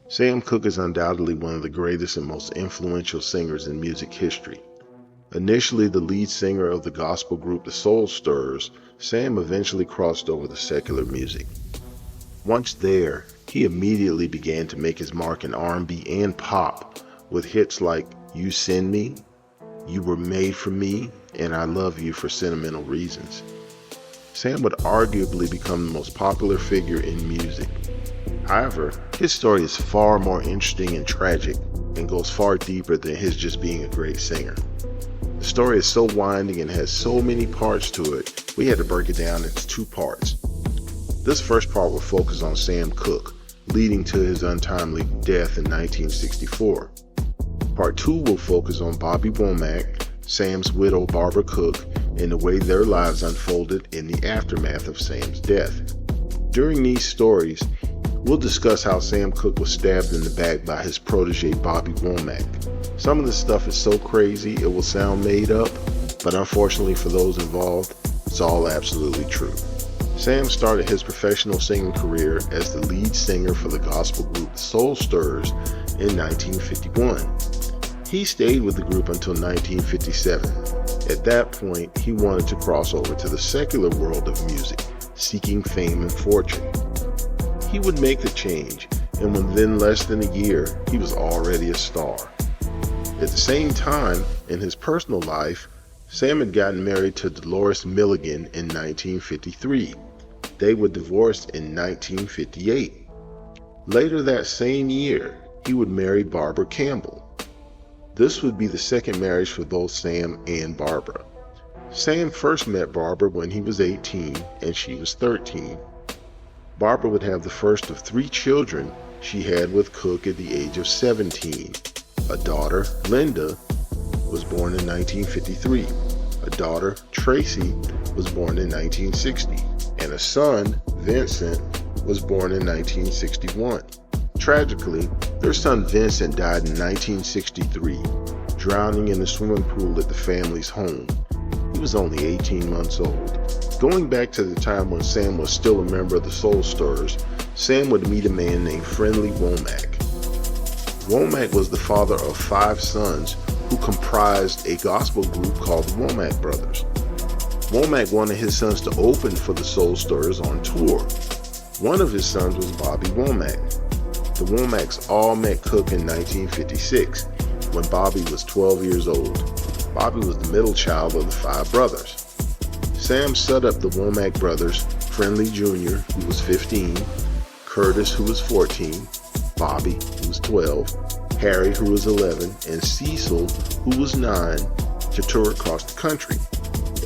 Sam Cooke is undoubtedly one of the greatest and most influential singers in music history. Initially the lead singer of the gospel group the Soul Stirrers, Sam eventually crossed over to secular music. Once there, he immediately began to make his mark in R&B and pop with hits like You Send Me, You Were Made for Me, and I Love You for Sentimental Reasons. Sam would arguably become the most popular figure in music. However, his story is far more interesting and tragic and goes far deeper than his just being a great singer. The story is so winding and has so many parts to it, we had to break it down into two parts. This first part will focus on Sam Cooke, leading to his untimely death in 1964. Part 2 will focus on Bobby Womack, Sam's widow Barbara Cooke, and the way their lives unfolded in the aftermath of Sam's death. During these stories, we'll discuss how Sam Cooke was stabbed in the back by his protege Bobby Womack. Some of this stuff is so crazy it will sound made up, but unfortunately for those involved, it's all absolutely true. Sam started his professional singing career as the lead singer for the gospel group the Soul Stirrers in 1951. He stayed with the group until 1957. At that point, he wanted to cross over to the secular world of music, seeking fame and fortune. He would make the change, and within less than a year, he was already a star. At the same time, in his personal life, Sam had gotten married to Dolores Milligan in 1953. They were divorced in 1958. Later that same year, he would marry Barbara Campbell. This would be the second marriage for both Sam and Barbara. Sam first met Barbara when he was 18 and she was 13. Barbara would have the first of 3 children she had with Cooke at the age of 17. A daughter, Linda, was born in 1953. A daughter, Tracy, was born in 1960. And a son, Vincent, was born in 1961. Tragically, their son Vincent died in 1963, drowning in a swimming pool at the family's home. He was only 18 months old. Going back to the time when Sam was still a member of the Soul Stirrers, Sam would meet a man named Friendly Womack. Womack was the father of 5 sons who comprised a gospel group called the Womack Brothers. Womack wanted his sons to open for the Soul Stirrers on tour. One of his sons was Bobby Womack. The Womacks all met Cooke in 1956, when Bobby was 12 years old. Bobby was the middle child of the 5 brothers. Sam set up the Womack brothers, Friendly Jr., who was 15, Curtis, who was 14, Bobby, who was 12, Harry, who was 11, and Cecil, who was 9, to tour across the country.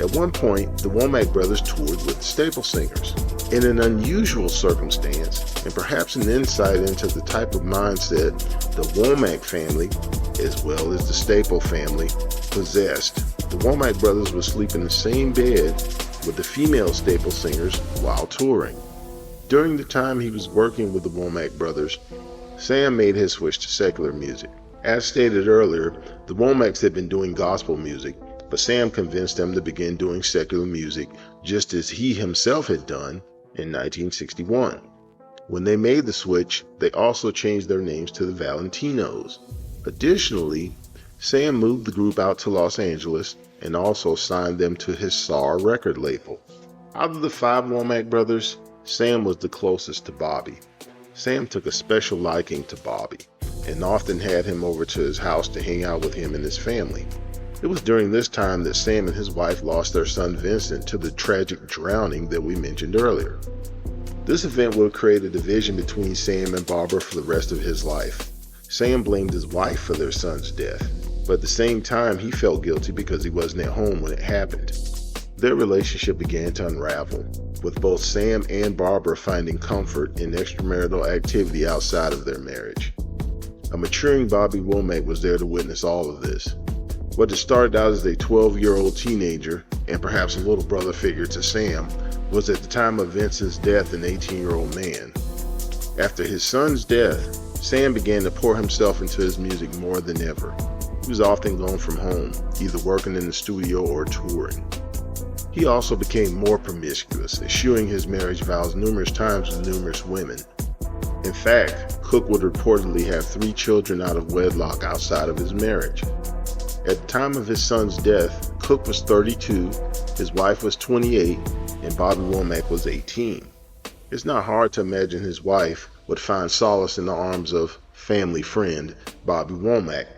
At one point, the Womack brothers toured with the Staple Singers. In an unusual circumstance, and perhaps an insight into the type of mindset the Womack family, as well as the Staple family, possessed, the Womack brothers would sleep in the same bed with the female Staple Singers while touring. During the time he was working with the Womack brothers, Sam made his switch to secular music. As stated earlier, the Womacks had been doing gospel music, but Sam convinced them to begin doing secular music just as he himself had done in 1961. When they made the switch, they also changed their names to the Valentinos. Additionally, Sam moved the group out to Los Angeles and also signed them to his SAR record label. Out of the 5 Womack brothers, Sam was the closest to Bobby. Sam took a special liking to Bobby and often had him over to his house to hang out with him and his family. It was during this time that Sam and his wife lost their son Vincent to the tragic drowning that we mentioned earlier. This event would create a division between Sam and Barbara for the rest of his life. Sam blamed his wife for their son's death, but at the same time he felt guilty because he wasn't at home when it happened. Their relationship began to unravel, with both Sam and Barbara finding comfort in extramarital activity outside of their marriage. A maturing Bobby Womack was there to witness all of this. What had started out as a 12-year-old teenager, and perhaps a little brother figure to Sam, was at the time of Vincent's death an 18-year-old man. After his son's death, Sam began to pour himself into his music more than ever. He was often gone from home, either working in the studio or touring. He also became more promiscuous, eschewing his marriage vows numerous times with numerous women. In fact, Cooke would reportedly have 3 children out of wedlock outside of his marriage. At the time of his son's death, Cooke was 32, his wife was 28, and Bobby Womack was 18. It's not hard to imagine his wife would find solace in the arms of family friend Bobby Womack.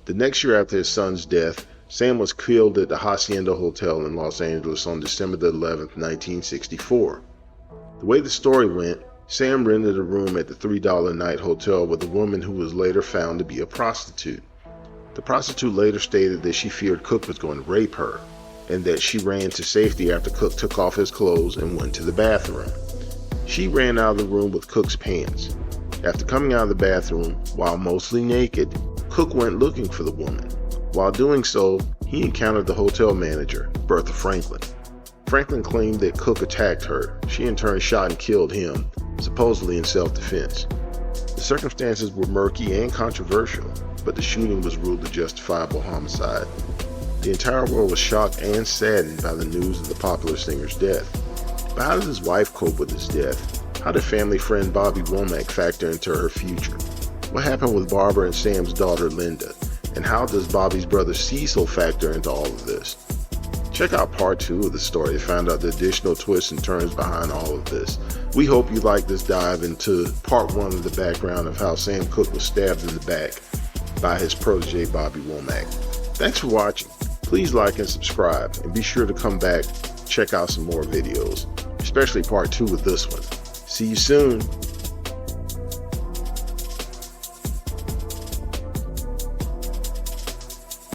The next year after his son's death, Sam was killed at the Hacienda Hotel in Los Angeles on December 11, 1964. The way the story went, Sam rented a room at the $3 a night hotel with a woman who was later found to be a prostitute. The prostitute later stated that she feared Cooke was going to rape her, and that she ran to safety after Cooke took off his clothes and went to the bathroom. She ran out of the room with Cooke's pants. After coming out of the bathroom, while mostly naked, Cooke went looking for the woman. While doing so, he encountered the hotel manager, Bertha Franklin. Franklin claimed that Cooke attacked her. She in turn shot and killed him, supposedly in self-defense. The circumstances were murky and controversial, but the shooting was ruled a justifiable homicide. The entire world was shocked and saddened by the news of the popular singer's death. But how did his wife cope with his death? How did family friend Bobby Womack factor into her future? What happened with Barbara and Sam's daughter Linda? And how does Bobby's brother Cecil factor into all of this? Check out part 2 of the story to find out the additional twists and turns behind all of this. We hope you like this dive into part 1 of the background of how Sam Cooke was stabbed in the back by his protege Bobby Womack. Thanks for watching. Please like and subscribe, and be sure to come back, check out some more videos, especially part 2 of this one. See you soon.